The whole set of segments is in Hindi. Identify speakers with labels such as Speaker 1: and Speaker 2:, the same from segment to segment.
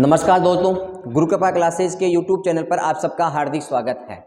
Speaker 1: नमस्कार दोस्तों, गुरु कृपा क्लासेज के YouTube चैनल पर आप सबका हार्दिक स्वागत है।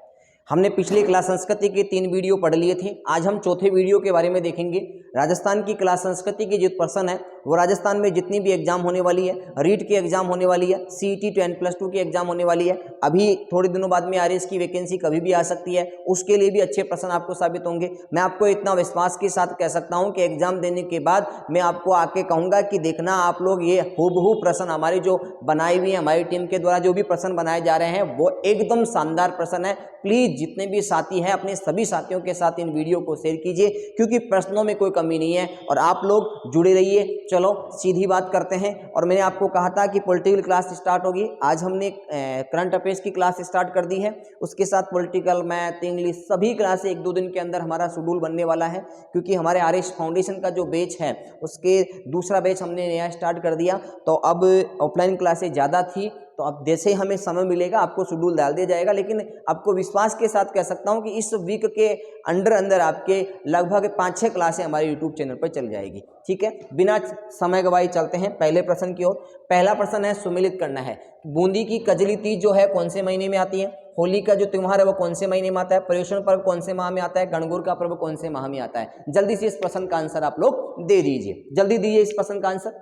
Speaker 1: हमने पिछली क्लास संस्कृति के 3 वीडियो पढ़ लिए थे। आज हम चौथे वीडियो के बारे में देखेंगे। राजस्थान की क्लास संस्कृति की जो पर्सन है वो राजस्थान में जितनी भी एग्जाम होने वाली है, रीट की एग्जाम होने वाली है, CET 10+2 की एग्जाम होने वाली है, अभी थोड़े दिनों बाद में RS की वैकेंसी कभी भी आ सकती है, उसके लिए भी अच्छे प्रश्न आपको साबित होंगे। मैं आपको इतना विश्वास के साथ कह सकता हूं कि एग्जाम देने के बाद मैं आपको आके कहूंगा कि देखना आप लोग ये हूबहू प्रश्न हमारी जो बनाई हुई है, हमारी टीम के द्वारा जो भी प्रश्न बनाए जा रहे हैं वो एकदम शानदार प्रश्न है। प्लीज जितने भी साथी हैं अपने सभी साथियों के साथ इन वीडियो को शेयर कीजिए, क्योंकि प्रश्नों में कोई कमी नहीं है और आप लोग जुड़े रहिए। चलो सीधी बात करते हैं। और मैंने आपको कहा था कि पॉलिटिकल क्लास स्टार्ट होगी। आज हमने करंट अफेयर्स की क्लास स्टार्ट कर दी है, उसके साथ पॉलिटिकल, मैथ, इंग्लिश सभी क्लासें 1-2 दिन के अंदर हमारा शेड्यूल बनने वाला है, क्योंकि हमारे RS फाउंडेशन का जो बैच है उसके दूसरा बैच हमने नया स्टार्ट कर दिया। तो अब ऑफलाइन क्लासें ज़्यादा थी, तो अब जैसे ही हमें समय मिलेगा आपको शेड्यूल डाल दिया जाएगा। लेकिन आपको विश्वास के साथ कह सकता हूं कि इस वीक के अंदर आपके लगभग 5-6 क्लासें हमारे यूट्यूब चैनल पर चल जाएगी। ठीक है, बिना समय गवाए चलते हैं पहले प्रश्न की ओर। पहला प्रश्न है सुमेलित करना है। बूंदी की कजली तीज जो है कौन से महीने में आती है? होली का जो त्योहार है वो कौन से महीने में आता है? पर्युषण पर्व कौन से माह में आता है? गणगौर का पर्व कौन से माह में आता है? जल्दी से इस प्रश्न का आंसर आप लोग दे दीजिए, जल्दी दीजिए इस प्रश्न का आंसर।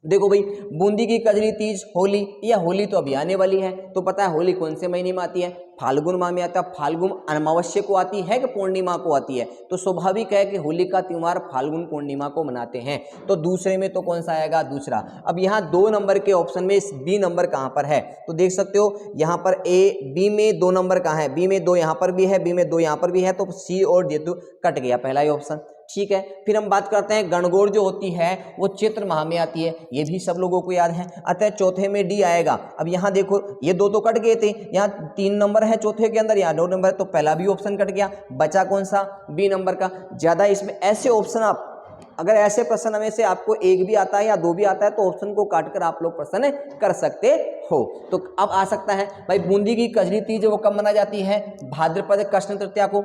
Speaker 1: देखो भाई, बूंदी की कजली तीज, होली, या होली तो अभी आने वाली है, तो पता है होली कौन से महीने में आती है? फाल्गुन माह में आता है। फाल्गुन अमावस्या को आती है कि पूर्णिमा को आती है? तो स्वाभाविक है कि होली का त्योहार फाल्गुन पूर्णिमा को मनाते हैं। तो दूसरे में तो कौन सा आएगा? दूसरा। अब यहाँ 2 नंबर के ऑप्शन में बी नंबर कहाँ पर है? तो देख सकते हो यहाँ पर बी में 2 नंबर कहाँ है? बी में 2 यहाँ पर भी है, बी में 2 यहाँ पर भी है, तो सी और डी तो कट गया पहला ही ऑप्शन। ठीक है, फिर हम बात करते हैं गणगौर जो होती है वो चैत्र माह में आती है, ये भी सब लोगों को याद है। अतः चौथे में डी आएगा। अब यहाँ देखो ये 2 तो कट गए थे, यहाँ 3 नंबर है चौथे के अंदर, यहाँ 2 नंबर है, तो पहला भी ऑप्शन कट गया। बचा कौन सा? बी नंबर का। ज्यादा इसमें ऐसे ऑप्शन आप अगर ऐसे प्रश्न में से आपको 1 भी आता है या 2 भी आता है तो ऑप्शन को काटकर आप लोग प्रश्न कर सकते हो। तो अब आ सकता है भाई, बूंदी की कजली तीज वो कब मनाई जाती है? भाद्रपद कृष्ण तृतीया को।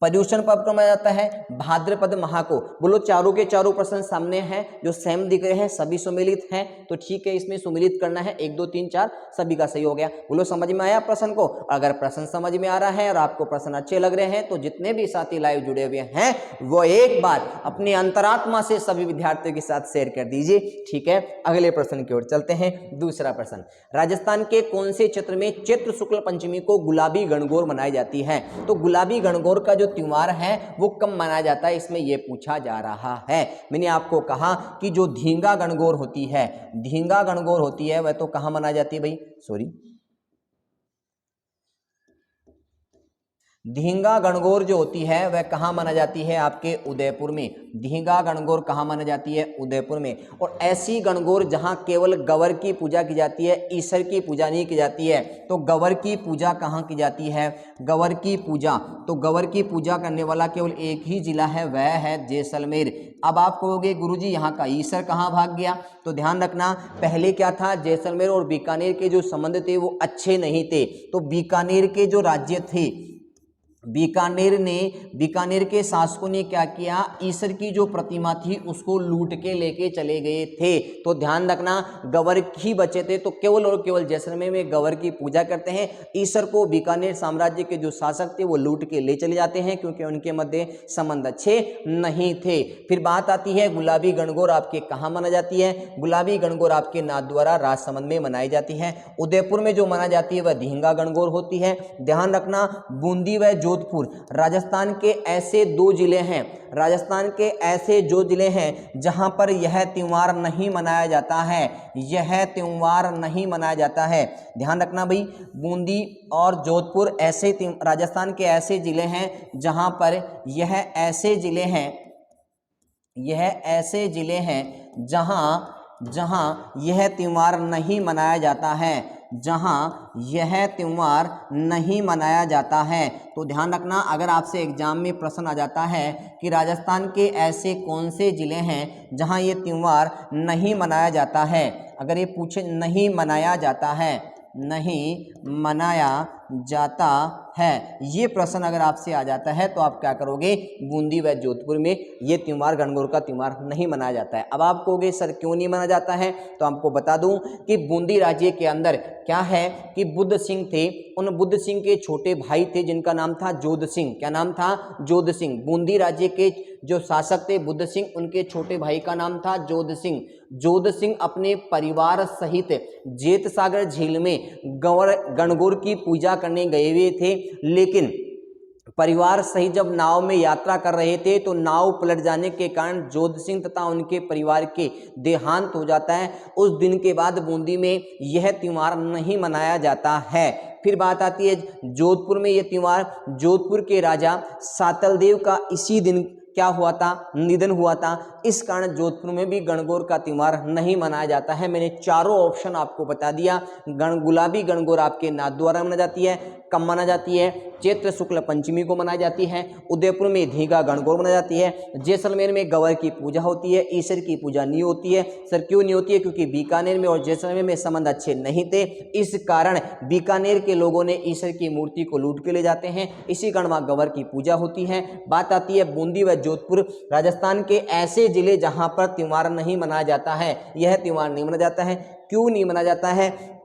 Speaker 1: पर्युषण पर्व कब मनाया जाता है? भाद्रपद माह को। बोलो चारों के चारों प्रश्न सामने हैं, जो सेम दिख रहे हैं, सभी सुमेलित हैं, तो ठीक है इसमें सुमेलित करना है। 1 2 3 4 सभी का सही हो गया। बोलो समझ में आया प्रश्न को? अगर प्रश्न समझ में आ रहा है और आपको प्रश्न अच्छे लग रहे हैं तो जितने भी साथी लाइव जुड़े हुए हैं वो एक बार अपनी अंतरात्मा से सभी विद्यार्थियों के साथ शेयर कर दीजिए। ठीक है, अगले प्रश्न की ओर चलते हैं। दूसरा प्रश्न, राजस्थान के कौन से क्षेत्र में चैत्र शुक्ल पंचमी को गुलाबी गणगौर मनाई जाती है? तो गुलाबी गणगौर का जो त्योहार है वो कब मनाया जाता है, इसमें यह पूछा जा रहा है। मैंने आपको कहा कि जो धींगा गणगौर होती है, धींगा गणगौर होती है वह तो कहां मनाई जाती है भाई? धींगा गणगौर जो होती है वह कहाँ माना जाती है? आपके उदयपुर में। धींगा गणगौर कहाँ माना जाती है? उदयपुर में। और ऐसी गणगौर जहाँ केवल गवर की पूजा की जाती है, ईश्वर की पूजा नहीं की जाती है। तो गवर की पूजा कहाँ की जाती है? गवर की पूजा, तो गवर की पूजा करने वाला केवल एक ही जिला है, वह है जैसलमेर। अब आप कहोगे गुरुजी यहाँ का ईश्वर कहाँ भाग गया? तो ध्यान रखना, पहले क्या था, जैसलमेर और बीकानेर के जो संबंध थे वो अच्छे नहीं थे। तो बीकानेर के जो राज्य थे, बीकानेर के शासकों ने क्या किया, ईश्वर की जो प्रतिमा थी उसको लूट के लेके चले गए थे। तो ध्यान रखना, गवर ही बचे थे, तो केवल और केवल जैसलमेर में गवर की पूजा करते हैं। ईश्वर को बीकानेर साम्राज्य के जो शासक थे वो लूट के ले चले जाते हैं, क्योंकि उनके मध्य संबंध अच्छे नहीं थे। फिर बात आती है गुलाबी गणगौर आपके कहाँ मनाई जाती है? गुलाबी गणगौर आपके नाथद्वारा राजसमंद में मनाई जाती है। उदयपुर में जो मनाई जाती है वह धींगा गणगौर होती है। ध्यान रखना, बूंदी व जोधपुर राजस्थान के ऐसे 2 जिले हैं, राजस्थान के ऐसे जो जिले हैं जहां पर यह त्योहार नहीं मनाया जाता है, यह त्योहार नहीं मनाया जाता है। ध्यान रखना भाई, बूंदी और जोधपुर ऐसे राजस्थान के ऐसे जिले हैं जहां पर यह ऐसे जिले हैं, यह ऐसे जिले हैं जहां यह त्योहार नहीं मनाया जाता है, जहां यह त्योहार नहीं मनाया जाता है। तो ध्यान रखना, अगर आपसे एग्जाम में प्रश्न आ जाता है कि राजस्थान के ऐसे कौन से जिले हैं जहां ये त्योहार नहीं मनाया जाता है, अगर ये पूछे नहीं मनाया जाता है, नहीं मनाया जाता है? ये प्रश्न अगर आपसे आ जाता है तो आप क्या करोगे? बूंदी व जोधपुर में ये त्यौहार गणगौर का त्यौहार नहीं मनाया जाता है। अब आप कहोगे सर क्यों नहीं मनाया जाता है? तो आपको बता दूं कि बूंदी राज्य के अंदर क्या है कि बुद्ध सिंह थे, उन बुद्ध सिंह के छोटे भाई थे जिनका नाम था जोध सिंह। क्या नाम था? जोध सिंह। बूंदी राज्य के जो शासक थे बुद्ध सिंह, उनके छोटे भाई का नाम था जोध सिंह। जोध सिंह अपने परिवार सहित जेत सागर झील में गणगौर की पूजा करने गए हुए थे, लेकिन परिवार सहित जब नाव में यात्रा कर रहे थे तो नाव पलट जाने के कारण जोध सिंह तथा उनके परिवार के देहांत हो जाता है। उस दिन के बाद बूंदी में यह त्यौहार नहीं मनाया जाता है। फिर बात आती है जोधपुर में। यह त्यौहार जोधपुर के राजा सातलदेव का इसी दिन क्या हुआ था? निधन हुआ था। इस कारण जोधपुर में भी गणगौर का त्यौहार नहीं मनाया जाता है। मैंने चारों ऑप्शन आपको बता दिया। गुलाबी गणगौर आपके नाथद्वारा मनाई जाती है। कब मनाई जाती है? चैत्र शुक्ल पंचमी को मनाई जाती है। उदयपुर में धीगा गणगौर मनाई जाती है। जैसलमेर में गवर की पूजा होती है। ईश्वर की पूजा नहीं होती है। सर क्यों नहीं होती है? क्योंकि बीकानेर में और जैसलमेर में संबंध अच्छे नहीं थे, इस कारण बीकानेर के लोगों ने ईश्वर की मूर्ति को लूट के ले जाते हैं, इसी कारण वहां गवर की पूजा होती है। बात आती है बूंदी व जोधपुर, राजस्थान के ऐसे जिले जहां पर त्यौहार नहीं मनाया जाता है। यह त्यौहार नहीं मनाया जाता है। क्यों नहीं मनाया जाता है?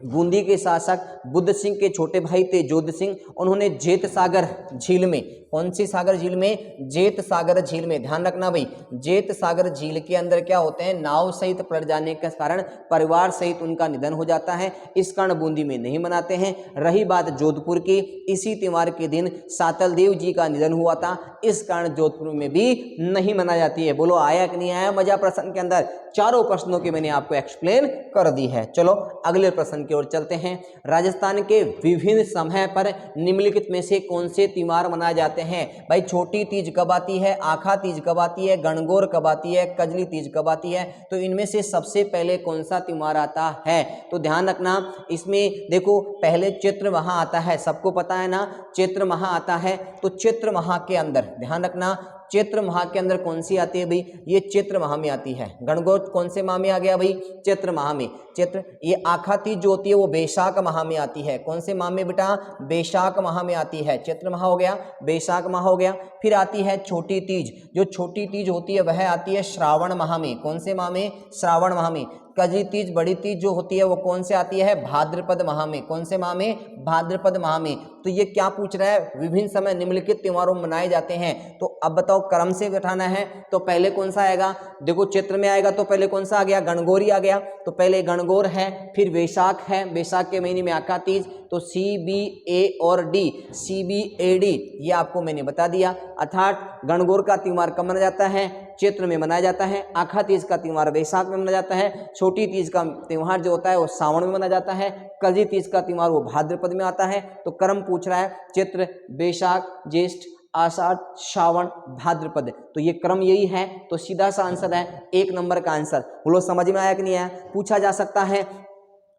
Speaker 1: बूंदी के शासक बुद्ध सिंह के छोटे भाई थे जोध सिंह, उन्होंने जेत सागर झील में, कौन सी सागर झील में? जेत सागर झील में। ध्यान रखना भाई, जेत सागर झील के अंदर क्या होते हैं? नाव सहित पलट जाने के कारण परिवार सहित उनका निधन हो जाता है, इस कारण बूंदी में नहीं मनाते हैं। रही बात जोधपुर की, इसी त्यौहार के दिन सातलदेव जी का निधन हुआ था, इस कारण जोधपुर में भी नहीं मनाई जाती है। बोलो आया कि नहीं आया मजा प्रश्न के अंदर? चारों प्रश्नों की मैंने आपको एक्सप्लेन कर दी है। चलो अगले प्रश्न की ओर चलते हैं। राजस्थान के विभिन्न समय पर निम्नलिखित में से कौन से त्यौहार मनाए जाते हैं? भाई छोटी तीज कब आती है? आखा तीज कब आती है? गणगौर कब आती है? कजली तीज कब आती है? तो इनमें से सबसे पहले कौन सा त्यौहार आता है? तो ध्यान रखना, इसमें देखो पहले चैत्र माह आता है, सबको पता है ना, चैत्र माह आता है। तो चैत्र माह के अंदर ध्यान रखना, चैत्र माह के अंदर कौन सी आती है भाई? ये चैत्र माह में आती है। गणगौर कौन से माह में आ गया भाई? चैत्र माह में। चैत्र, ये आखा तीज जो होती है वो बैशाख माह में आती है। कौन से माह में बेटा? बैशाख माह में आती है। चैत्र माह हो गया, बैशाख माह हो गया। फिर आती है छोटी तीज, जो छोटी तीज होती है वह आती है श्रावण माह में। कौन से माह में? श्रावण माह में। कजली तीज, बड़ी तीज जो होती है वो कौन से आती है? भाद्रपद माह में। कौन से माह में? भाद्रपद माह में। तो ये क्या पूछ रहा है? विभिन्न समय निम्नलिखित त्योहारों मनाए जाते हैं। तो अब बताओ क्रम से बैठाना है, तो पहले कौन सा आएगा? देखो चैत्र में आएगा तो पहले कौन सा आ गया? गणगौर ही आ गया। तो पहले गणगौर है, फिर वैशाख है, वैशाख के महीने में आखा तीज, तो CBA और D, CBAD ये आपको मैंने बता दिया। अर्थात गणगौर का त्यौहार कब मनाया जाता है? चैत्र में मनाया जाता है। आखा तीज का त्यौहार वैशाख में मनाया जाता है। छोटी तीज का त्यौहार जो होता है वो सावन में मनाया जाता है। कजली तीज का त्यौहार वो भाद्रपद में आता है। तो क्रम पूछ रहा है, चैत्र, वैशाख, ज्येष्ठ, आषाढ़, श्रावण, भाद्रपद, तो ये क्रम यही है। तो सीधा सा आंसर है 1 नंबर का आंसर। बोलो समझ में आया कि नहीं आया? पूछा जा सकता है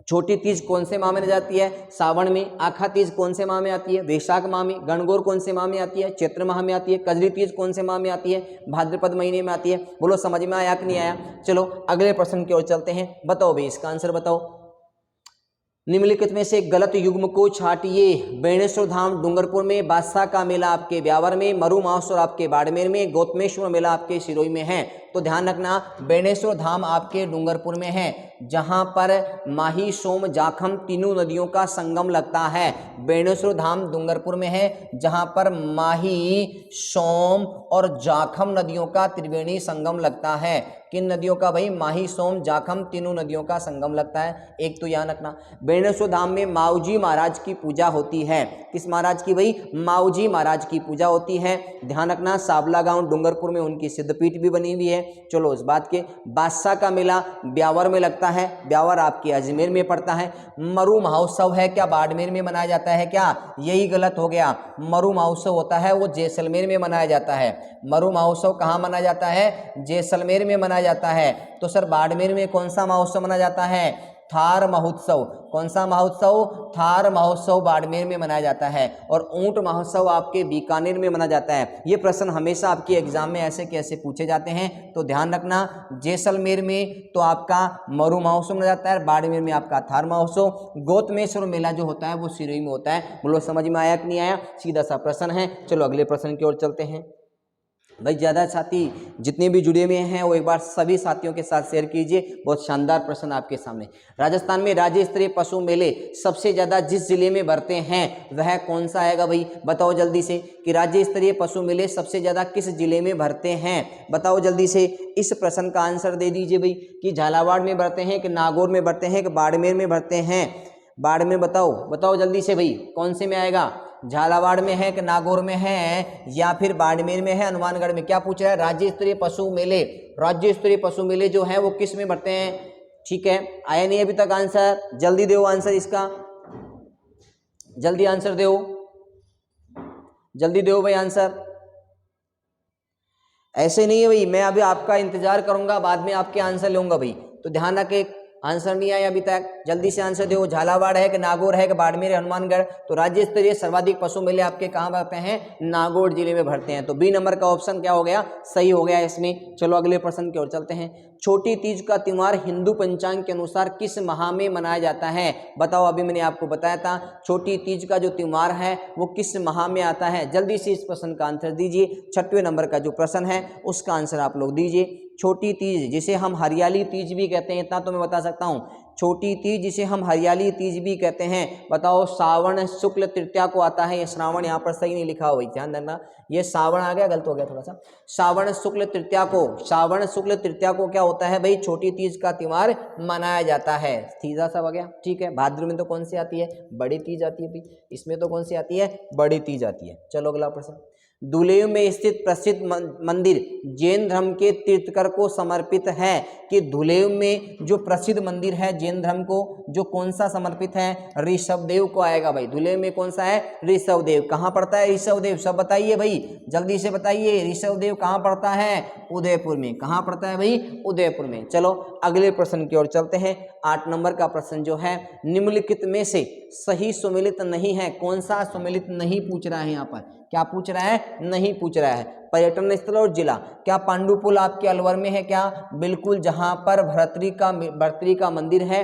Speaker 1: छोटी तीज कौन से माह में जाती है? सावन में। आखा तीज कौन से माह में आती है? वैशाख माह में। गणगौर कौन से माह में आती है? चैत्र माह में आती है। कजली तीज कौन से माह में आती है? भाद्रपद महीने में आती है। बोलो समझ में आया कि नहीं आया? चलो अगले प्रश्न की ओर चलते हैं। बताओ भाई इसका आंसर बताओ। निम्नलिखित में से गलत युग्म को छाटिए। बेणेश्वर धाम डूंगरपुर में, बादशाह का मेला आपके ब्यावर में, मरु महोत्सव आपके बाड़मेर में, गौतमेश्वर मेला आपके सिरोही में है। तो ध्यान रखना, बेणेश्वर धाम आपके डूंगरपुर में है, जहां पर माही, सोम, जाखम तीनों नदियों का संगम लगता है। बेणेश्वर धाम डूंगरपुर में है, जहां पर माही, सोम और जाखम नदियों का त्रिवेणी संगम लगता है। किन नदियों का भाई? माही, सोम, जाखम तीनों नदियों का संगम लगता है। एक तो याद रखना, बेणेश्वर धाम में माऊजी महाराज की पूजा होती है। किस महाराज की भाई? माऊजी महाराज की पूजा होती है। ध्यान रखना, सावला गांव डूंगरपुर में उनकी सिद्धपीठ भी बनी हुई है। चलो इस बात के। बादशाह का मेला ब्यावर में लगता है, ब्यावर आपके अजमेर में पड़ता है। मरु महोत्सव है क्या बाड़मेर में मनाया जाता है क्या? यही गलत हो गया। मरु महोत्सव होता है वो जैसलमेर में मनाया जाता है। मरु महोत्सव कहाँ मनाया जाता है? जैसलमेर में मनाया जाता है। तो सर बाड़मेर में कौन सा महोत्सव मनाया जाता है? थार महोत्सव। कौन सा महोत्सव? थार महोत्सव बाड़मेर में मनाया जाता है। और ऊंट महोत्सव आपके बीकानेर में मनाया जाता है। ये प्रश्न हमेशा आपके एग्जाम में ऐसे कैसे पूछे जाते हैं, तो ध्यान रखना। जैसलमेर में तो आपका मरु महोत्सव मनाया जाता है, बाड़मेर में आपका थार महोत्सव। गौतमेश्वर मेला जो होता है वो सिरोही में होता है। बोलो समझ में आया कि नहीं आया? सीधा सा प्रश्न है। चलो अगले प्रश्न की ओर चलते हैं। भाई ज़्यादा साथी जितने भी जुड़े हुए हैं वो एक बार सभी साथियों के साथ शेयर कीजिए। बहुत शानदार प्रश्न आपके सामने। राजस्थान में राज्य स्तरीय पशु मेले सबसे ज़्यादा जिस जिले में भरते हैं वह कौन सा आएगा भाई? बताओ जल्दी से कि राज्य स्तरीय पशु मेले सबसे ज़्यादा किस जिले में भरते हैं? बताओ जल्दी से। इस प्रश्न का आंसर दे दीजिए भाई कि झालावाड़ में भरते हैं कि नागौर में भरते हैं कि बाड़मेर में भरते हैं? बाड़मेर बताओ जल्दी से भाई, कौन से में आएगा? झालावाड़ में है कि नागौर में है या फिर बाड़मेर में है, हनुमानगढ़ में? क्या पूछ रहा है? राज्य स्तरीय पशु मेले। राज्य स्तरीय पशु मेले जो है वो किस में भरते हैं? ठीक है, आया नहीं अभी तक आंसर? जल्दी दो आंसर इसका, जल्दी आंसर दो, जल्दी दो भाई आंसर। ऐसे नहीं है भाई, मैं अभी आपका इंतजार करूंगा, बाद में आपके आंसर लूंगा भाई। तो ध्यान रखे, आंसर नहीं आया अभी तक, जल्दी से आंसर दो। झालावाड़ है कि नागौर है कि बाड़मेर हनुमानगढ़? तो राज्य स्तरीय सर्वाधिक पशु मेले आपके कहाँ भरते हैं? नागौर जिले में भरते हैं। तो बी नंबर का ऑप्शन क्या हो गया? सही हो गया इसमें। चलो अगले प्रश्न की ओर चलते हैं। छोटी तीज का त्योहार हिंदू पंचांग के अनुसार किस माह में मनाया जाता है? बताओ, अभी मैंने आपको बताया था छोटी तीज का जो त्योहार है वो किस माह में आता है? जल्दी से इस प्रश्न का आंसर दीजिए। 6वें नंबर का जो प्रश्न है उसका आंसर आप लोग दीजिए। छोटी तीज जिसे हम हरियाली तीज भी कहते हैं, इतना तो मैं बता सकता हूँ। छोटी तीज जिसे हम हरियाली तीज भी कहते हैं, बताओ श्रावण शुक्ल तृतीया को आता है। ये श्रावण यहाँ पर सही नहीं लिखा हुआ, ध्यान देना, ये श्रावण आ गया, गलत हो गया थोड़ा सा। श्रावण शुक्ल तृतीया को, श्रावण शुक्ल तृतीया को क्या होता है भाई? छोटी तीज का त्योहार मनाया जाता है। सीधा सा हो गया, ठीक है। भाद्र में तो कौन सी आती है? बड़ी तीज आती है भाई। इसमें तो कौन सी आती है? बड़ी तीज आती है। चलो अगला प्रश्न। दुलेव में स्थित प्रसिद्ध मंदिर जैन धर्म के तीर्थकर को समर्पित है कि धुलेव में जो प्रसिद्ध मंदिर है जैन धर्म को, जो कौन सा समर्पित है? ऋषभदेव को आएगा भाई। धुलेव में कौन सा है? ऋषभदेव। कहाँ पड़ता है ऋषभदेव? सब बताइए भाई, जल्दी से बताइए। ऋषभदेव कहाँ पड़ता है? उदयपुर में। कहाँ पड़ता है भाई? उदयपुर में। चलो अगले प्रश्न की ओर चलते हैं। 8 नंबर का प्रश्न जो है, निम्नलिखित में से सही सुमेलित नहीं है। कौन सा सुमेलित नहीं पूछ रहा है यहाँ पर? क्या पूछ रहा है? नहीं पूछ रहा है। पर्यटन स्थल और जिला, क्या पांडुपुल आपके अलवर में है क्या? बिल्कुल, जहां पर भर्तृ का मंदिर है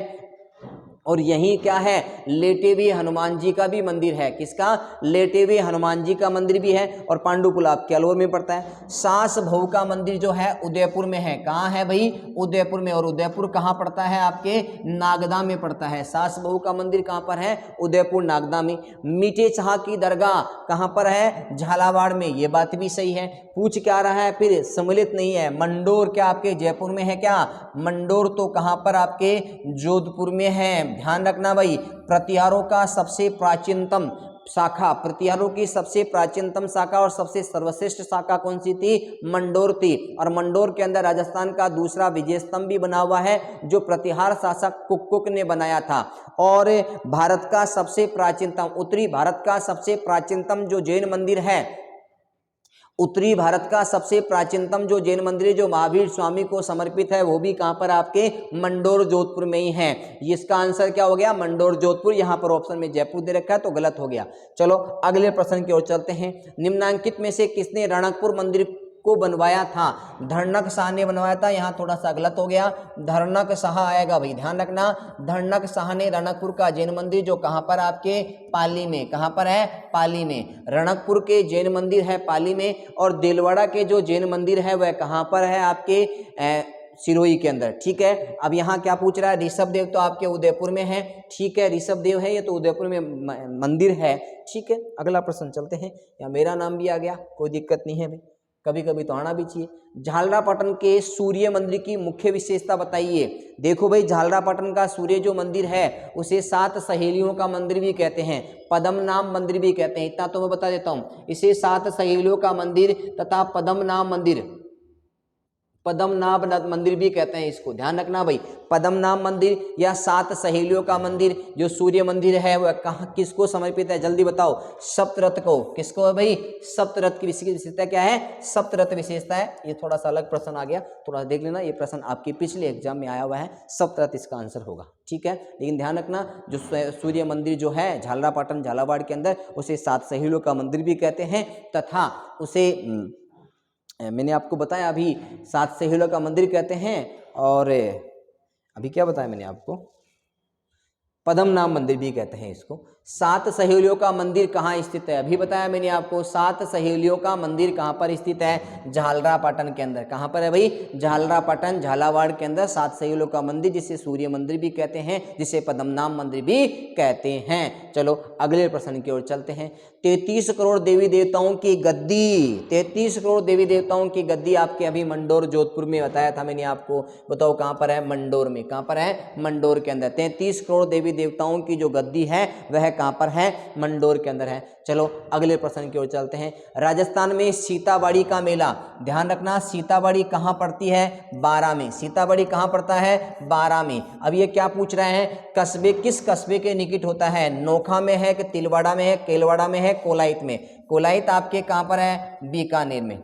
Speaker 1: और यही क्या है? लेटे हुए हनुमान जी का भी मंदिर है। किसका? लेटे हुए हनुमान जी का मंदिर भी है। और पांडुपुल आपके अलवर में पड़ता है। सास बहू का मंदिर जो है उदयपुर में है। कहाँ है भाई? उदयपुर में। और उदयपुर कहाँ पड़ता है? आपके नागदा में पड़ता है। सास बहू का मंदिर कहाँ पर है? उदयपुर नागदा में। मीठे शाह की दरगाह कहाँ पर है? झालावाड़ में। ये बात भी सही है। पूछ क्या रहा है फिर? सम्मिलित नहीं है। मंडोर क्या आपके जयपुर में है क्या? मंडोर तो कहाँ पर? आपके जोधपुर में है। ध्यान रखना भाई, प्रतिहारों का सबसे प्राचीनतम शाखा, प्रतिहारों की सबसे प्राचीनतम शाखा और सबसे सर्वश्रेष्ठ शाखा कौन सी थी? मंडोर थी। और मंडोर के अंदर राजस्थान का दूसरा विजय स्तंभ भी बना हुआ है जो प्रतिहार शासक कुक्कुक ने बनाया था। और भारत का सबसे प्राचीनतम, उत्तरी भारत का सबसे प्राचीनतम जो जैन मंदिर है, उत्तरी भारत का सबसे प्राचीनतम जो जैन मंदिर जो महावीर स्वामी को समर्पित है, वो भी कहाँ पर? आपके मंडोर जोधपुर में ही है। इसका आंसर क्या हो गया? मंडोर जोधपुर। यहाँ पर ऑप्शन में जयपुर दे रखा है तो गलत हो गया। चलो अगले प्रश्न की ओर चलते हैं। निम्नांकित में से किसने रणकपुर मंदिर को बनवाया था? धर्णक शाह ने बनवाया था। यहाँ थोड़ा सा गलत हो गया, धर्णक शाह आएगा भाई। ध्यान रखना, धर्णक शाह ने रणकपुर का जैन मंदिर जो कहाँ पर? आपके पाली में। कहाँ पर है? पाली में। रणकपुर के जैन मंदिर है पाली में। और देलवाड़ा के जो जैन मंदिर है वह कहाँ पर है? आपके सिरोही के अंदर। ठीक है। अब यहाँ क्या पूछ रहा है? ऋषभदेव तो आपके उदयपुर में है। ठीक है, ऋषभदेव है ये तो उदयपुर में मंदिर है। ठीक है, अगला प्रश्न चलते हैं। या मेरा नाम भी आ गया, कोई दिक्कत नहीं है भाई, कभी कभी तो आना भी चाहिए। झालरापाटन के सूर्य मंदिर की मुख्य विशेषता बताइए। देखो भाई, झालरापाटन का सूर्य जो मंदिर है उसे 7 सहेलियों का मंदिर भी कहते हैं, पद्मनाभ मंदिर भी कहते हैं। इतना तो मैं बता देता हूं, इसे 7 सहेलियों का मंदिर तथा पद्मनाभ मंदिर, पद्मनाभ मंदिर भी कहते हैं इसको, ध्यान रखना भाई। पद्मनाभ मंदिर या 7 सहेलियों का मंदिर जो सूर्य मंदिर है वह कहाँ किसको समर्पित है, जल्दी बताओ। सप्तरथ को। किसको है भाई? सप्तरथ की विशेषता क्या है? सप्तरथ विशेषता है। ये थोड़ा सा अलग प्रश्न आ गया, थोड़ा देख लेना, ये प्रश्न आपके पिछले एग्जाम में आया हुआ है। सप्तरथ इसका आंसर होगा, ठीक है। लेकिन ध्यान रखना जो सूर्य मंदिर जो है झालरापाटन झालावाड़ के अंदर, उसे 7 सहेलियों का मंदिर भी कहते हैं, तथा उसे मैंने आपको बताया अभी 7 सहेलियों का मंदिर कहते हैं। और अभी क्या बताया मैंने आपको? पद्मनाभ मंदिर भी कहते हैं इसको। 7 सहेलियों का मंदिर कहाँ स्थित है? अभी बताया मैंने आपको 7 सहेलियों का मंदिर कहाँ पर स्थित है? झालरापाटन के अंदर। कहाँ पर है भाई? झालरापाटन झालावाड़ के अंदर 7 सहेलियों का मंदिर, जिसे सूर्य मंदिर भी कहते हैं, जिसे पद्मनाभ मंदिर भी कहते हैं। चलो अगले प्रश्न की ओर चलते हैं। 33 करोड़ देवी देवताओं की गद्दी, 33 करोड़ देवी देवताओं की गद्दी आपके अभी मंडोर जोधपुर में बताया था मैंने आपको। बताओ कहाँ पर है? मंडोर में। कहाँ पर है? मंडोर के अंदर। 33 करोड़ देवी देवताओं की जो गद्दी है वह कहाँ पर है? मंडोर के अंदर है। चलो अगले प्रश्न की ओर चलते हैं। राजस्थान में सीताबाड़ी का मेला, ध्यान रखना सीताबाड़ी कहाँ पड़ती है? बारां में। सीताबाड़ी कहाँ पड़ता है? बारां में। अब ये क्या पूछ रहे हैं? कस्बे, किस कस्बे के निकट होता है? नोखा में है कि तिलवाड़ा में है, केलवाड़ा में है, कोलाइत में? कोलाइत आपके कहाँ पर है? बीकानेर में।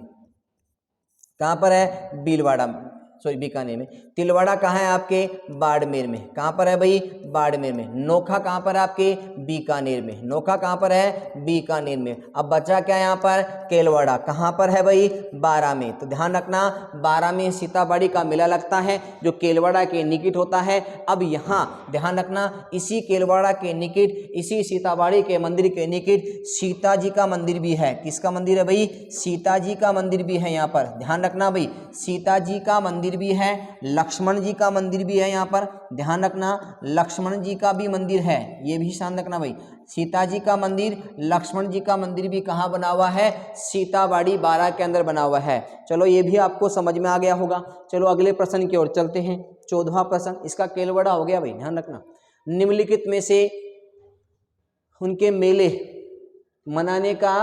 Speaker 1: कहाँ पर है? भीलवाड़ा में, सॉरी बीकानेर में। तिलवाड़ा कहाँ है आपके? बाड़मेर में। कहाँ पर है भाई? बाड़मेर में। नोखा कहाँ पर है आपके? बीकानेर में। नोखा कहाँ पर है? बीकानेर में। अब बचा क्या यहाँ पर? केलवाड़ा। कहाँ पर है भाई? बारां में। तो ध्यान रखना बारां में सीताबाड़ी का मेला लगता है जो केलवाड़ा के निकट होता है। अब यहाँ ध्यान रखना इसी केलवाड़ा के निकट, इसी सीताबाड़ी के मंदिर के निकट सीता जी का मंदिर भी है। किसका मंदिर है भाई? सीता जी का मंदिर भी है यहाँ पर। ध्यान रखना भाई सीता जी का मंदिर भी है, लक्ष्मण जी का मंदिर भी है यहाँ पर। ध्यान रखना लक्ष्मण जी का भी मंदिर है, ये भी ध्यान रखना भाई। सीता जी का मंदिर, लक्ष्मण जी का मंदिर भी कहाँ बना हुआ है? सीताबाड़ी बारां के अंदर बना हुआ है। चलो ये भी आपको समझ में आ गया होगा। चलो अगले प्रश्न की ओर चलते हैं। 14वां प्रश्न, इसका केलवाड़ा हो गया भाई, ध्यान रखना। निम्नलिखित में से उनके मेले मनाने का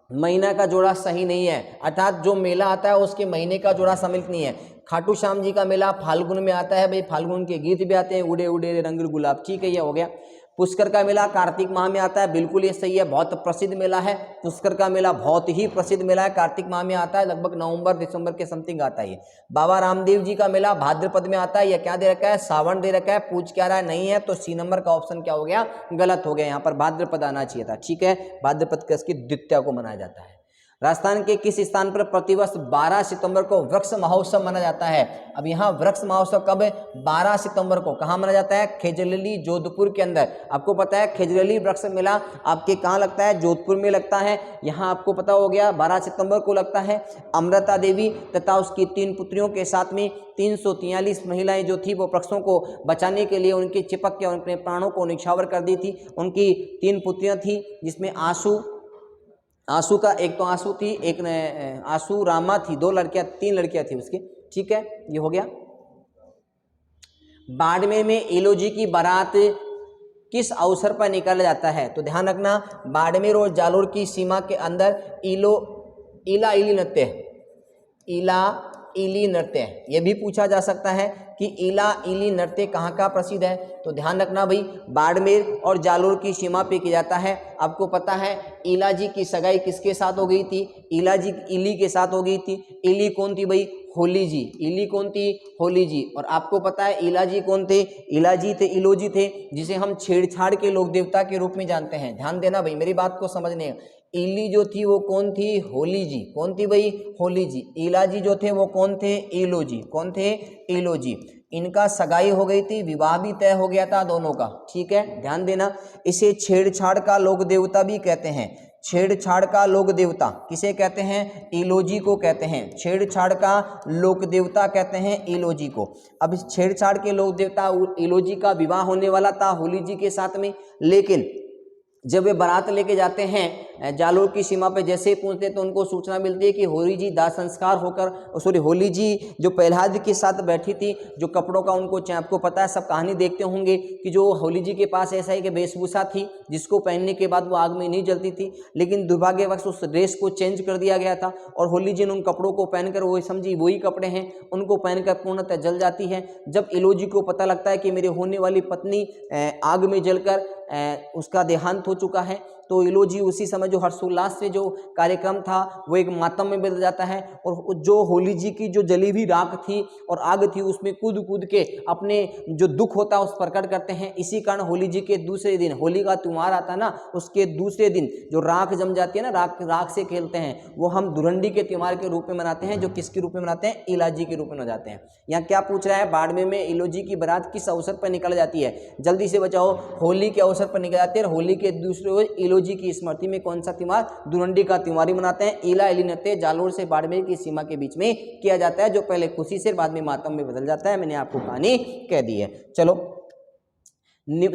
Speaker 1: महीना का जोड़ा सही नहीं है, अर्थात जो मेला आता है उसके महीने का जोड़ा सम्मिलित नहीं है। खाटू श्याम जी का मेला फाल्गुन में आता है भाई, फाल्गुन के गीत भी आते हैं, उड़े उड़े रंग गुलाब, ठीक है ये हो गया। पुष्कर का मेला कार्तिक माह में आता है, बिल्कुल ये सही है, बहुत प्रसिद्ध मेला है। पुष्कर का मेला बहुत ही प्रसिद्ध मेला है, कार्तिक माह में आता है, लगभग नवंबर दिसंबर के समथिंग आता है। बाबा रामदेव जी का मेला भाद्रपद में आता है, या क्या दे रखा है? सावन दे रखा है। पूछ क्या रहा है? नहीं है, तो सी नंबर का ऑप्शन क्या हो गया? गलत हो गया। यहाँ पर भाद्रपद आना चाहिए था, ठीक है। भाद्रपद का इसकी द्वितीया को मनाया जाता है। राजस्थान के किस स्थान पर प्रतिवर्ष 12 सितंबर को वृक्ष महोत्सव मनाया जाता है? अब यहाँ वृक्ष महोत्सव कब? 12 सितंबर को। कहाँ मनाया जाता है? खेजरली जोधपुर के अंदर। आपको पता है खेजरली वृक्ष मेला आपके कहाँ लगता है? जोधपुर में लगता है। यहाँ आपको पता हो गया 12 सितंबर को लगता है। अमृता देवी तथा उसकी 3 पुत्रियों के साथ में 343 महिलाएं जो थी वो वृक्षों को बचाने के लिए उनके चिपक के अपने प्राणों को निछावर कर दी थी। उनकी 3 पुत्रियां थी, जिसमें आंसू का एक तो आंसू थी, एक आंसू रामा थी, 2 लड़कियां, 3 लड़कियां थी उसकी, ठीक है ये हो गया। बाड़मेर में इलोजी की बारात किस अवसर पर निकाला जाता है? तो ध्यान रखना बाड़मेर और जालोर की सीमा के अंदर इला इली नृत्य, ये भी पूछा जा सकता है कि इला इली नृत्य कहाँ का प्रसिद्ध है। तो ध्यान रखना भाई बाड़मेर और जालोर की सीमा पे किया जाता है। आपको पता है इला जी की सगाई किसके साथ हो गई थी? इला जी इली के साथ हो गई थी। इली कौन थी भाई? होली जी। इली कौन थी? होली जी। और आपको पता है इला जी कौन थे? इला जी थे, इलोजी थे, जिसे हम छेड़छाड़ के लोक देवता के रूप में जानते हैं। ध्यान देना भाई मेरी बात को समझने। इली जो थी वो कौन थी? होली जी। कौन थी भाई? होली जी। इला जी जो थे वो कौन थे? इलो जी। कौन थे? इलो जी। इनका सगाई हो गई थी, विवाह भी तय हो गया था दोनों का, ठीक है ध्यान देना। इसे छेड़छाड़ का लोक देवता भी कहते हैं। छेड़छाड़ का लोक देवता किसे कहते हैं? इलोजी को कहते हैं। छेड़छाड़ का लोक देवता कहते हैं इलोजी को। अब इस छेड़छाड़ के लोक देवता इलोजी का विवाह होने वाला था होली जी के साथ में, लेकिन जब वे बारात लेके जाते हैं जालोर की सीमा पे जैसे ही पहुंचते हैं तो उनको सूचना मिलती है कि होली जी दाह संस्कार होकर होली जी जो प्रहलाद के साथ बैठी थी, जो कपड़ों का उनको आपको पता है, सब कहानी देखते होंगे कि जो होली जी के पास ऐसा ही कि वेशभूषा थी जिसको पहनने के बाद वो आग में नहीं जलती थी, लेकिन दुर्भाग्यवश उस ड्रेस को चेंज कर दिया गया था और होली जी ने उन कपड़ों को पहनकर, वो समझी वही कपड़े हैं, उनको पहनकर पूर्णतः जल जाती है। जब इलो जी को पता लगता है कि मेरे होने वाली पत्नी आग में जलकर उसका देहांत हो चुका है, तो इलो जी उसी समय जो हर्षोल्लास से जो कार्यक्रम था वो एक मातम में बदल जाता है और जो होली जी की जो जली हुई राख थी और आग थी उसमें कूद कूद के अपने जो दुख होता है उस प्रकट करते हैं। इसी कारण होली जी के दूसरे दिन, होली का त्योहार आता है ना, उसके दूसरे दिन जो राख जम जाती है ना, राख से खेलते हैं, वो हम धुरंडी के त्योहार के रूप में मनाते हैं, जो किसके रूप में मनाते हैं, इलाजी के रूप में मनाते हैं। यहाँ क्या पूछ रहा है, बाड़मेर में इलो जी की बारात किस अवसर पर निकल जाती है, जल्दी से बचाओ, होली के अवसर पर निकल जाती है। होली के दूसरे रोज इलो जी की स्मृति में कौन सा त्योहार, धुरंडी का त्योहार ही मनाते हैं। इला इली नृत्य जालोर से बाड़मेर की सीमा के बीच में किया जाता है, जो पहले खुशी से बाद में मातम में बदल जाता है। मैंने आपको कहानी कह दी है। चलो,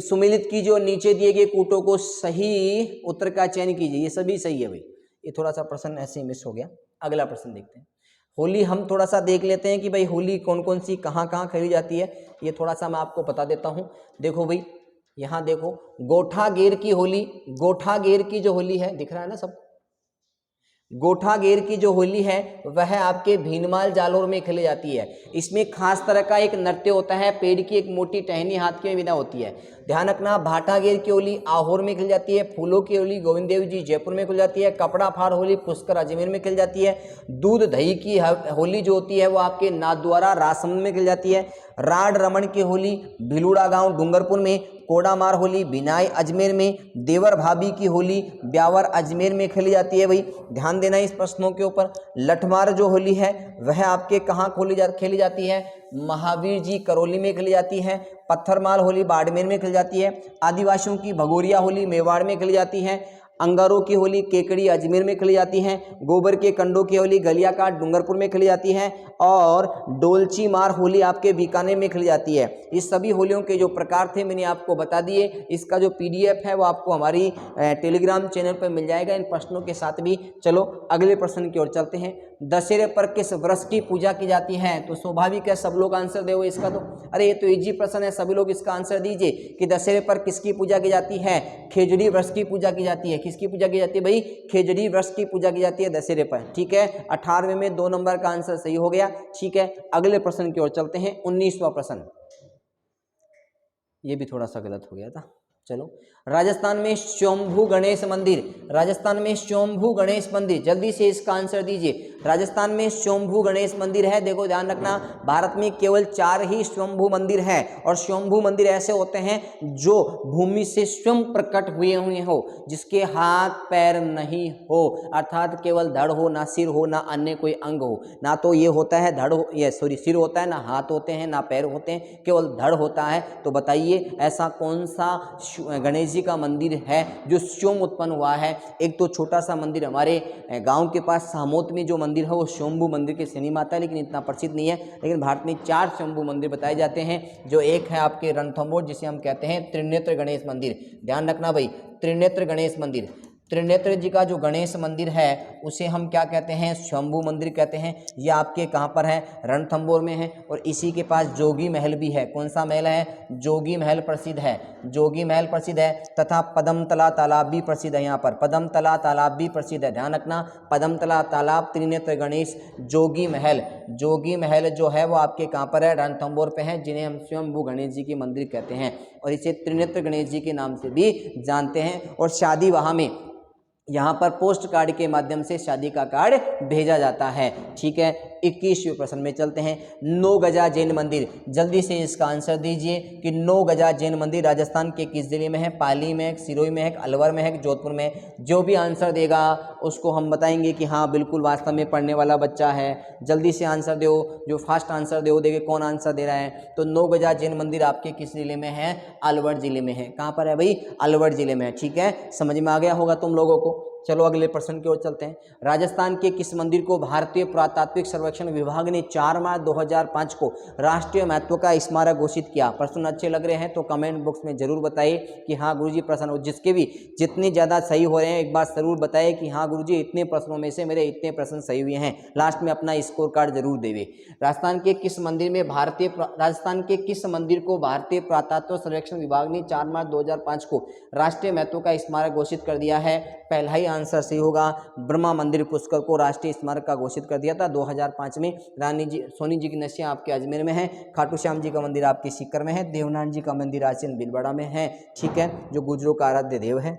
Speaker 1: सुमिलित की जो नीचे दिए गए कूटों को सही उत्तर का चयन कीजिए। ये सभी सही है भाई, ये थोड़ा सा प्रश्न ऐसे मिस हो गया। अगला प्रश्न देखते हैं। होली हम थोड़ा सा देख लेते हैं कि भाई होली कौन कौन सी कहाँ कहाँ खेली जाती है, ये थोड़ा सा मैं आपको बता देता हूँ। देखो भाई, यहाँ देखो, गोठागेर की होली, गोठागेर की जो होली है, दिख रहा है ना सब, गोठागेर की जो होली है वह आपके भीनमाल जालोर में खेली जाती है। इसमें खास तरह का एक नृत्य होता है, पेड़ की एक मोटी टहनी हाथ में विदा होती है। ध्यान रखना, भाटागेर की होली आहोर में खेली जाती है, फूलों की होली गोविंद देव जी जयपुर में खेली जाती है, कपड़ा फाड़ होली पुष्कर अजमेर में खेली जाती है, दूध दही की होली जो होती है वो आपके नाथद्वारा राजसमंद में खेली जाती है, राड रमन की होली भिलूड़ा गांव डूंगरपुर में, कोडामार होली बिनाई अजमेर में, देवर भाभी की होली ब्यावर अजमेर में खेली जाती है। भाई ध्यान देना इस प्रश्नों के ऊपर। लठमार जो होली है वह आपके कहाँ खेली जाती है, महावीर जी करौली में खेली जाती है, पत्थरमाल होली बाड़मेर में खेली जाती है, आदिवासियों की भगोरिया होली मेवाड़ में खेली जाती है, अंगारों की होली केकड़ी अजमेर में खेली जाती है, गोबर के कंडों की होली गलियाकाट डूंगरपुर में खेली जाती है और डोलची मार होली आपके बीकानेर में खेली जाती है। इस सभी होलियों के जो प्रकार थे मैंने आपको बता दिए। इसका जो PDF है वो आपको हमारी टेलीग्राम चैनल पर मिल जाएगा इन प्रश्नों के साथ भी। चलो अगले प्रश्न की ओर चलते हैं। दशहरे पर किस वृक्ष की पूजा की जाती है, तो स्वाभाविक है सब लोग आंसर देवो इसका। तो अरे ये तो इजी प्रश्न है, सभी लोग इसका आंसर दीजिए कि दशहरे पर किसकी पूजा की जाती है, खेजड़ी वृक्ष की पूजा की जाती है। किसकी पूजा की जाती है भाई, खेजड़ी वृक्ष की पूजा की जाती है दशहरे पर। ठीक है, 18वें में 2 नंबर का आंसर सही हो गया। ठीक है, अगले प्रश्न की ओर चलते हैं। 19वां प्रश्न, ये भी थोड़ा सा गलत हो गया था। चलो, राजस्थान में स्वयंभू गणेश मंदिर, राजस्थान में स्वयंभू गणेश मंदिर, जल्दी से इसका आंसर दीजिए। राजस्थान में स्वयंभू गणेश मंदिर है। देखो ध्यान रखना, भारत में केवल 4 ही स्वयंभू मंदिर हैं और स्वयंभू मंदिर ऐसे होते हैं जो भूमि से स्वयं प्रकट हुए हो, जिसके हाथ पैर नहीं हो, अर्थात केवल धड़ हो, ना सिर हो, ना अन्य कोई अंग हो। ना तो ये होता है धड़ हो, ये सिर होता है, ना हाथ होते हैं, ना पैर होते हैं, केवल धड़ होता है। तो बताइए ऐसा कौन सा गणेश जी का मंदिर है जो स्वयं उत्पन्न हुआ है। एक तो छोटा सा मंदिर हमारे गांव के पास सामोत में जो मंदिर है वो स्वयंभू मंदिर के श्रेणी में आता है, लेकिन इतना प्रसिद्ध नहीं है। लेकिन भारत में 4 स्वयंभू मंदिर बताए जाते हैं, जो एक है आपके रणथंभौर, जिसे हम कहते हैं त्रिनेत्र गणेश मंदिर। ध्यान रखना भाई, त्रिनेत्र गणेश मंदिर, त्रिनेत्र जी का जो गणेश मंदिर है उसे हम क्या कहते हैं, स्वयंभू मंदिर कहते हैं। ये आपके कहाँ पर है, रणथंभौर में है। और इसी के पास जोगी महल भी है। कौन सा महल है, जोगी महल प्रसिद्ध है, जोगी महल प्रसिद्ध है। तथा पदमतला तालाब भी प्रसिद्ध है। यहाँ पर पदमतला तालाब भी प्रसिद्ध है। ध्यान रखना, पदमतला तालाब, त्रिनेत्र गणेश, जोगी महल। जोगी महल जो है वो आपके कहाँ पर है, रणथंभौर पे है, जिन्हें हम स्वयंभू गणेश जी के मंदिर कहते हैं और इसे त्रिनेत्र गणेश जी के नाम से भी जानते हैं। और शादी वहाँ में, यहाँ पर पोस्ट कार्ड के माध्यम से शादी का कार्ड भेजा जाता है। ठीक है, 21वें प्रश्न में चलते हैं। 9 गजा जैन मंदिर, जल्दी से इसका आंसर दीजिए कि 9 गजा जैन मंदिर राजस्थान के किस जिले में है, पाली में है, सिरोही में है, अलवर में है, जोधपुर में है। जो भी आंसर देगा उसको हम बताएंगे कि हाँ बिल्कुल वास्तव में पढ़ने वाला बच्चा है। जल्दी से आंसर दो, जो फास्ट आंसर दो, देखिए कौन आंसर दे रहा है। तो 9 गजा जैन मंदिर आपके किस जिले में है, अलवर जिले में है। कहाँ पर है भाई, अलवर जिले में है। ठीक है, समझ में आ गया होगा तुम लोगों को। चलो अगले प्रश्न की ओर चलते हैं। राजस्थान के किस मंदिर को भारतीय पुरातात्विक सर्वेक्षण विभाग ने 4 मार्च 2005 को राष्ट्रीय महत्व का स्मारक घोषित किया? प्रश्न अच्छे लग रहे हैं तो कमेंट बॉक्स में जरूर बताइए कि हाँ गुरुजी प्रश्न, और जिसके भी जितने ज़्यादा सही हो रहे हैं एक बार जरूर बताइए कि हाँ गुरुजी इतने प्रश्नों में से मेरे इतने प्रश्न सही हुए हैं। लास्ट में अपना स्कोर कार्ड जरूर देवे। राजस्थान के किस मंदिर को भारतीय पुरातत्व सर्वेक्षण विभाग ने 4 मार्च 2005 को राष्ट्रीय महत्व का स्मारक घोषित कर दिया है? पहला ही आंसर सही होगा। ब्रह्मा मंदिर पुष्कर को राष्ट्रीय स्मारक का घोषित कर दिया था 2005 में। रानी जी सोनी जी की नशियाँ आपके अजमेर में है, खाटू श्याम जी का मंदिर आपके सीकर में है, देवनारायण जी का मंदिर राजस्थान भीलवाड़ा में है, ठीक है, जो गुर्जरों का आराध्य देव है।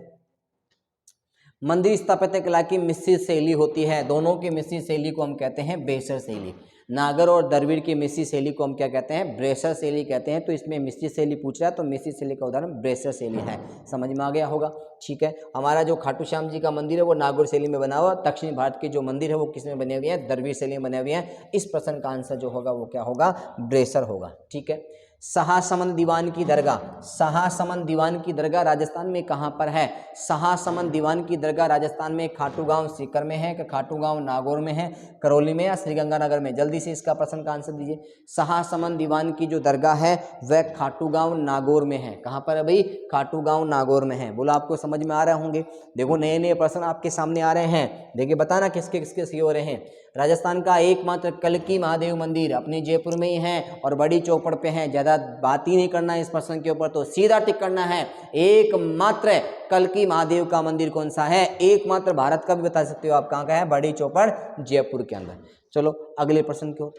Speaker 1: मंदिर स्थापत्य कला की मिश्रित शैली होती है, दोनों की मिश्रित शैली को हम कहते हैं ब्रेसर शैली। नागर और द्रविड़ की मिश्रित शैली को हम क्या कहते हैं? ब्रेसर शैली कहते हैं। तो इसमें मिश्रित शैली पूछ रहा है तो मिश्रित शैली का उदाहरण ब्रेसर शैली है। समझ में आ गया होगा, ठीक है। हमारा जो खाटू श्याम जी का मंदिर है वो नागौर शैली में बना हुआ। दक्षिण भारत के जो मंदिर है वो किस में बने हुए हैं? द्रविड़ शैली में बने हुए हैं। इस प्रश्न का आंसर जो होगा वो क्या होगा? ब्रेसर होगा, ठीक है। शाहसमंद दीवान की दरगाह, शाहसमंद दीवान की दरगाह राजस्थान में कहाँ पर है? शाहसमंद दीवान की दरगाह राजस्थान में खाटू गांव सीकर में है, कि खाटू गांव नागौर में है, करौली में या श्रीगंगानगर में? जल्दी से इसका प्रश्न का आंसर दीजिए। शाहसमंद दीवान की जो दरगाह है वह खाटू गांव नागौर में है। कहाँ पर है भाई? खाटू गांव नागौर में है। बोला आपको समझ में आ रहे होंगे। देखो नए नए प्रश्न आपके सामने आ रहे हैं, देखिए बताना किसके किसके सही हो रहे हैं। राजस्थान का एकमात्र कल्की महादेव मंदिर अपने जयपुर में ही है और बड़ी चौपड़ पे है। ज़्यादा बात ही नहीं करना है इस प्रश्न के ऊपर, तो सीधा टिक करना है। एकमात्र कल्की महादेव का मंदिर कौन सा है? एकमात्र भारत का भी बता सकते हो आप, कहाँ का है? बड़ी चौपड़ जयपुर के अंदर। चलो अगले प्रश्न की ओर।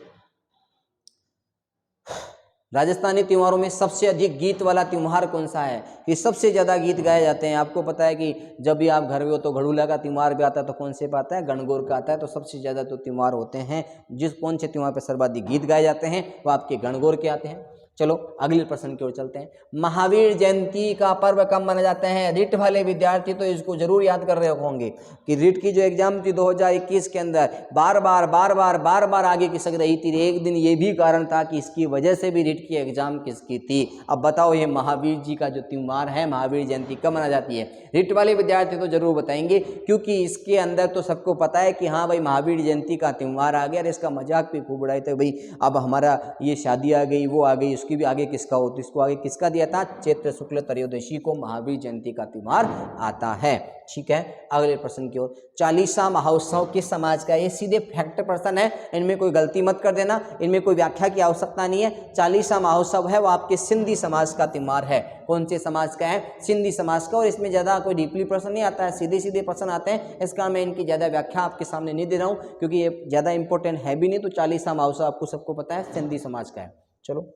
Speaker 1: राजस्थानी त्योहारों में सबसे अधिक गीत वाला त्योहार कौन सा है? कि सबसे ज़्यादा गीत गाए जाते हैं। आपको पता है कि जब भी आप घर में हो तो घड़ूला का त्योहार भी आता है, तो कौन से पे आता है? गणगौर का आता है। तो सबसे ज़्यादा तो त्योहार होते हैं, जिस कौन से त्योहार पर सर्वाधिक गीत गाए जाते हैं वो आपके गणगौर के आते हैं। चलो अगले प्रश्न की ओर चलते हैं। महावीर जयंती का पर्व कब मनाया जाता है? रिट वाले विद्यार्थी तो इसको जरूर याद कर रहे होंगे कि रिट की जो एग्जाम थी 2021 के अंदर बार बार आगे खिसक रही थी। एक दिन ये भी कारण था कि इसकी वजह से भी रिट की एग्जाम किसकी थी? अब बताओ ये महावीर जी का जो त्योहार है, महावीर जयंती कब मनाई जाती है? रिट वाले विद्यार्थी तो जरूर बताएंगे, क्योंकि इसके अंदर तो सबको पता है कि हाँ भाई महावीर जयंती का त्योहार आ गया और इसका मजाक भी खूब उड़ाए थे। भाई अब हमारा ये शादी आ गई, वो आ गई, उसकी भी आगे किसका हो? तो इसको आगे किसका दिया था? चैत्र शुक्ल त्रयोदशी को महावीर जयंती का त्योहार आता है, ठीक है। अगले प्रश्न की ओर। चालीसा महोत्सव किस समाज का है? ये सीधे फैक्ट प्रश्न है, इनमें कोई गलती मत कर देना, इनमें कोई व्याख्या की आवश्यकता नहीं है। चालीसा महोत्सव है वो आपके सिंधी समाज का त्योहार है। कौन से समाज का है? सिंधी समाज का। और इसमें ज़्यादा कोई डीपली प्रश्न नहीं आता है, सीधे सीधे प्रश्न आते हैं। इसका मैं इनकी ज़्यादा व्याख्या आपके सामने नहीं दे रहा हूँ, क्योंकि ये ज़्यादा इंपॉर्टेंट है भी नहीं। तो चालीसा महोत्सव आपको सबको पता है सिंधी समाज का है। चलो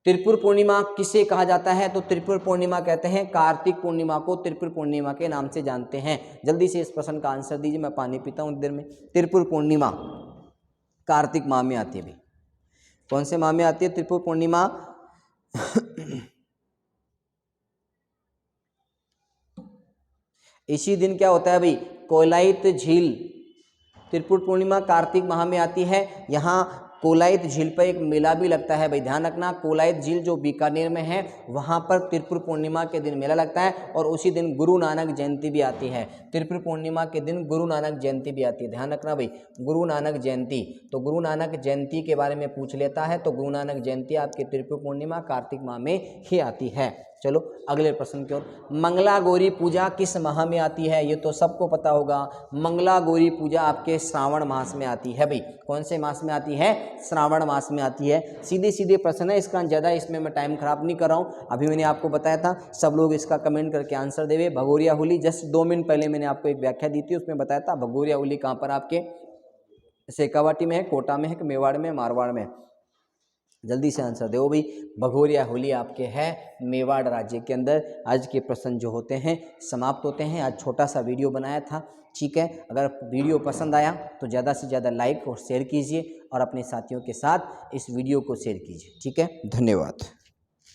Speaker 1: त्रिपुर पूर्णिमा किसे कहा जाता है? तो त्रिपुर पूर्णिमा कहते हैं कार्तिक पूर्णिमा को, त्रिपुर पूर्णिमा के नाम से जानते हैं। जल्दी से इस प्रश्न का आंसर दीजिए, मैं पानी पीता हूँ देर में। त्रिपुर पूर्णिमा कार्तिक माह में आती है भाई। कौन से माह में आती है त्रिपुर पूर्णिमा? इसी दिन क्या होता है भाई? कोलायत झील। त्रिपुर पूर्णिमा कार्तिक माह में आती है। यहाँ कोलायत झील पर एक मेला भी लगता है भाई, ध्यान रखना। कोलायत झील जो बीकानेर में है वहाँ पर त्रिपुर पूर्णिमा के दिन मेला लगता है, और उसी दिन गुरु नानक जयंती भी आती है। त्रिपुर पूर्णिमा के दिन गुरु नानक जयंती भी आती है, ध्यान रखना भाई। गुरु नानक जयंती, तो गुरु नानक जयंती के बारे में पूछ लेता है तो गुरु नानक जयंती आपकी त्रिपुर पूर्णिमा कार्तिक माह में ही आती है। चलो अगले प्रश्न की ओर। मंगला गौरी पूजा किस माह में आती है? ये तो सबको पता होगा। मंगला गौरी पूजा आपके श्रावण मास में आती है भाई। कौन से मास में आती है? श्रावण मास में आती है। सीधे सीधे प्रश्न है, इसका ज़्यादा इसमें मैं टाइम खराब नहीं कर रहा हूँ। अभी मैंने आपको बताया था, सब लोग इसका कमेंट करके आंसर देवे। भगोरिया होली जस्ट 2 मिनट पहले मैंने आपको एक व्याख्या दी थी, उसमें बताया था भगोरिया होली कहाँ पर आपके शेखावाटी में है, कोटा में है, मेवाड़ में, मारवाड़ में। जल्दी से आंसर दो भाई। भगोरिया होली आपके है मेवाड़ राज्य के अंदर। आज के प्रश्न जो होते हैं समाप्त होते हैं। आज छोटा सा वीडियो बनाया था, ठीक है। अगर वीडियो पसंद आया तो ज़्यादा से ज़्यादा लाइक और शेयर कीजिए, और अपने साथियों के साथ इस वीडियो को शेयर कीजिए, ठीक है। धन्यवाद।